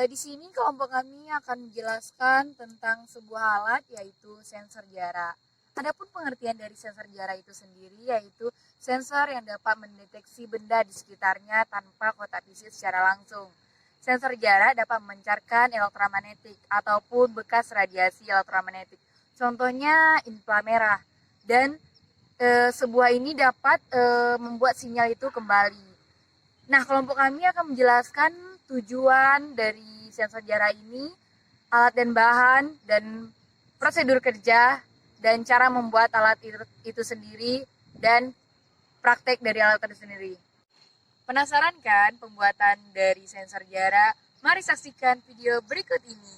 Di sini kelompok kami akan menjelaskan tentang sebuah alat yaitu sensor jarak. Adapun pengertian dari sensor jarak itu sendiri yaitu sensor yang dapat mendeteksi benda di sekitarnya tanpa kontak fisik secara langsung. Sensor jarak dapat memancarkan elektromagnetik ataupun bekas radiasi elektromagnetik. Contohnya inframerah dan sebuah ini dapat membuat sinyal itu kembali. Nah, kelompok kami akan menjelaskan tujuan dari sensor jarak ini, alat dan bahan, dan prosedur kerja, dan cara membuat alat itu sendiri, dan praktek dari alat itu sendiri. Penasaran kan pembuatan dari sensor jarak? Mari saksikan video berikut ini.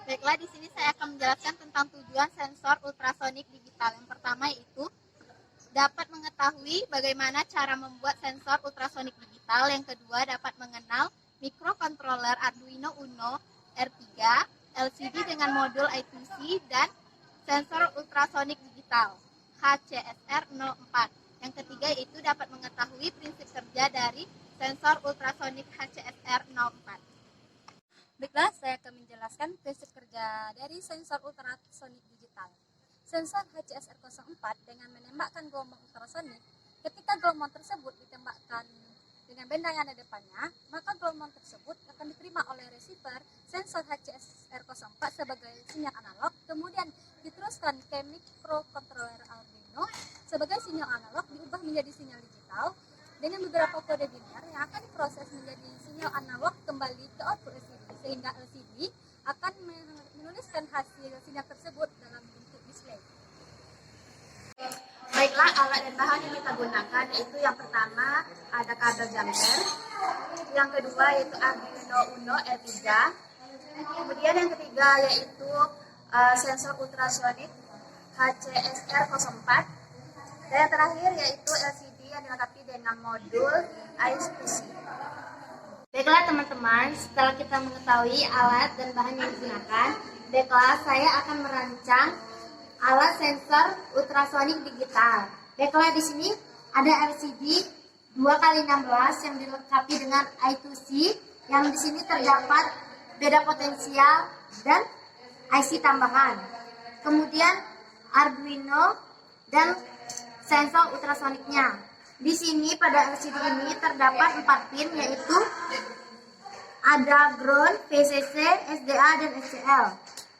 Baiklah, di sini saya akan menjelaskan tentang tujuan sensor ultrasonik digital. Yang pertama yaitu dapat mengetahui bagaimana cara membuat sensor ultrasonik digital. Yang kedua, dapat mengenal microcontroller Arduino Uno R3, LCD dengan modul I2C, dan sensor ultrasonik digital HCSR04. Yang ketiga, yaitu dapat mengetahui prinsip kerja dari sensor ultrasonik HCSR04. Baiklah, saya akan menjelaskan prinsip kerja dari sensor ultrasonik digital. Sensor HCSR04 dengan menembakkan gelombang ultrasonik, ketika gelombang tersebut ditembakkan dengan benda yang ada di depannya, maka gelombang tersebut akan diterima oleh receiver sensor HCSR04 sebagai sinyal analog, kemudian diteruskan ke microcontroller Arduino sebagai sinyal analog diubah menjadi sinyal digital dengan beberapa kode biner yang akan diproses menjadi sinyal analog kembali ke output LCD, sehingga LCD akan menuliskan hasil sinyal tersebut dalam bentuk display. Baiklah, alat dan bahan yang kita gunakan yaitu yang pertama ada kabel jumper, yang kedua yaitu Arduino Uno R3, kemudian yang ketiga yaitu sensor ultrasonik HCSR04, dan yang terakhir yaitu LCD yang dilengkapi dengan modul I2C. Baiklah teman-teman, setelah kita mengetahui alat dan bahan yang digunakan, baiklah saya akan merancang alat sensor ultrasonik digital. Baiklah, di sini ada LCD 2x16 yang dilengkapi dengan I2C, yang di sini terdapat beda potensial dan IC tambahan. Kemudian Arduino dan sensor ultrasoniknya. Di sini pada LCD ini terdapat 4 pin, yaitu ada ground, VCC, SDA, dan SCL.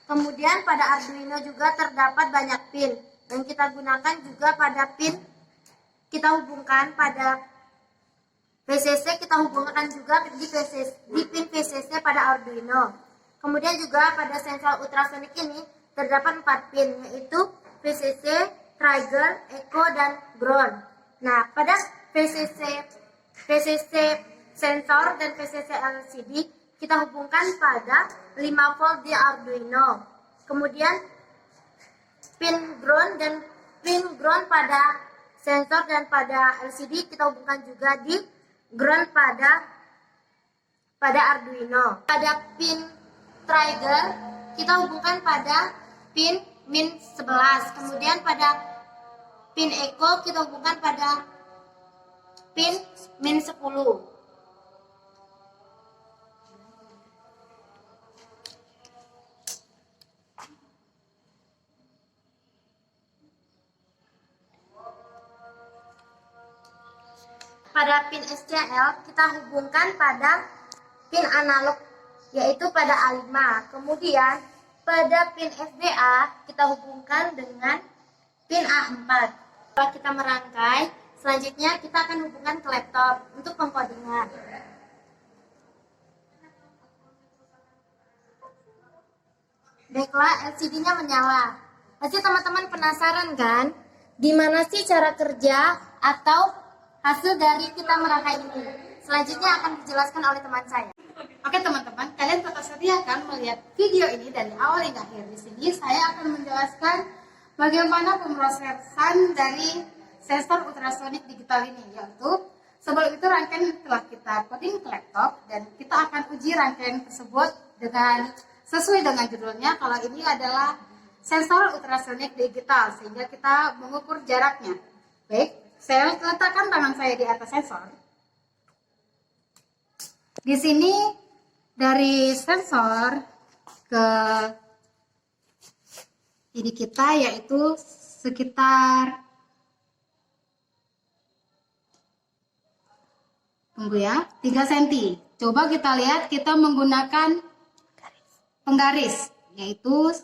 Kemudian pada Arduino juga terdapat banyak pin yang kita gunakan juga pada pin kita hubungkan pada VCC, kita hubungkan juga di pin VCC pada Arduino. Kemudian juga pada sensor ultrasonik ini terdapat 4 pin, yaitu VCC, trigger, echo, dan ground. Nah, pada VCC sensor dan VCC LCD kita hubungkan pada 5 volt di Arduino. Kemudian pin ground pada sensor dan pada LCD kita hubungkan juga di ground pada Arduino. Pada pin trigger kita hubungkan pada pin min 11. Kemudian pada pin echo kita hubungkan pada pin min 10. Pada pin SCL kita hubungkan pada pin analog, yaitu pada A5. Kemudian pada pin SDA kita hubungkan dengan pin A4. Setelah kita merangkai, selanjutnya kita akan hubungkan ke laptop untuk pengkodingan. Baiklah, LCD-nya menyala. Pasti teman-teman penasaran kan? Gimana sih cara kerja atau hasil dari kita merangkai ini? Selanjutnya akan dijelaskan oleh teman saya. Oke teman-teman, kalian tetap setia kan melihat video ini dari awal hingga akhir. Di sini saya akan menjelaskan bagaimana pemrosesan dari sensor ultrasonik digital ini, yaitu sebelum itu rangkaian telah kita coding ke laptop dan kita akan uji rangkaian tersebut dengan sesuai dengan judulnya. Kalau ini adalah sensor ultrasonik digital, sehingga kita mengukur jaraknya. Baik, saya letakkan tangan saya di atas sensor. Di sini dari sensor ke ini kita yaitu sekitar, tunggu ya, 3 cm. Coba kita lihat, kita menggunakan penggaris yaitu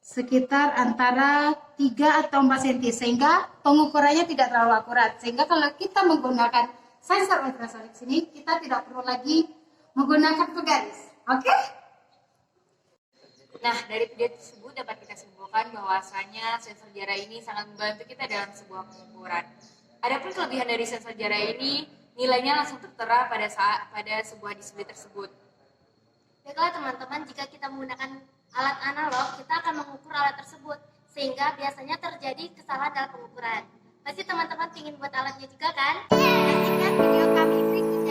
sekitar antara 3 atau 4 cm, sehingga pengukurannya tidak terlalu akurat. Sehingga kalau kita menggunakan sensor ultrasonik sini, kita tidak perlu lagi menggunakan penggaris. Oke? Nah, dari video tersebut dapat kita simpulkan bahwasanya sensor jarak ini sangat membantu kita dalam sebuah pengukuran. Adapun kelebihan dari sensor jarak ini, nilainya langsung tertera pada sebuah display tersebut. Baiklah teman-teman, jika kita menggunakan alat analog, kita akan mengukur alat tersebut, sehingga biasanya terjadi kesalahan dalam pengukuran. Pasti teman-teman ingin buat alatnya juga kan? Nantikan video kami berikutnya.